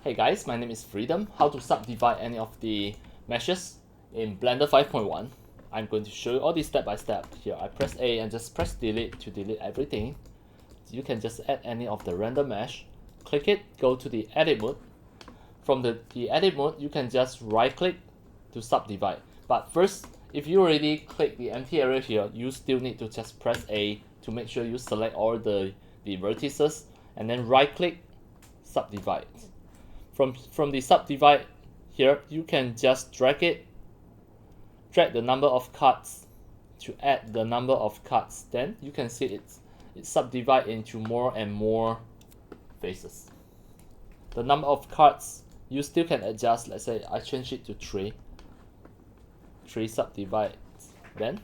Hey guys, my name is Freedom. How to subdivide any of the meshes in Blender 5.1. I'm going to show you all this step by step. Here I press A and just press delete to delete everything. You can just add any of the random mesh. Click it, go to the edit mode. From the edit mode, you can just right click to subdivide. But first, if you already click the empty area here, you still need to just press A to make sure you select all the vertices and then right click subdivide. From the subdivide here, you can just drag the number of cards to add the number of cards. Then you can see it subdivide into more and more faces. The number of cards you still can adjust. Let's say I change it to 3 subdivides. Then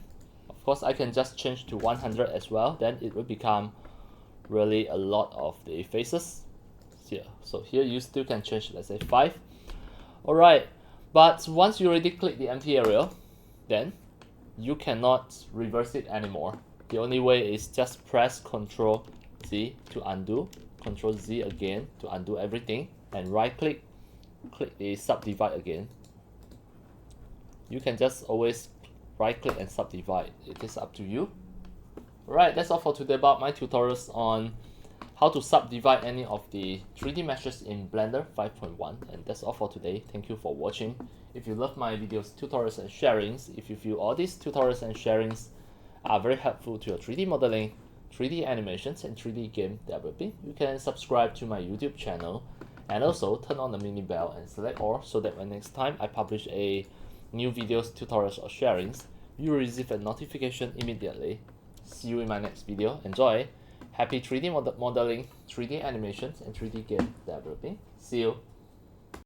of course I can just change to 100 as well. Then it will become really a lot of the faces here. So here you still can change, let's say 5. Alright, but once you already click the empty area, then you cannot reverse it anymore. The only way is just press Ctrl Z to undo, Ctrl Z again to undo everything, and right click the subdivide again. You can just always right click and subdivide. It is up to you. Alright, that's all for today about my tutorials on how to subdivide any of the 3D meshes in Blender 5.1, and that's all for today. Thank you for watching. If you love my videos, tutorials and sharings, if you feel all these tutorials and sharings are very helpful to your 3D modeling, 3D animations and 3D game developing, you can subscribe to my YouTube channel and also turn on the mini bell and select all, so that when next time I publish a new videos, tutorials or sharings, you will receive a notification immediately. See you in my next video. Enjoy! Happy 3D modeling, 3D animations, and 3D game developing. See you!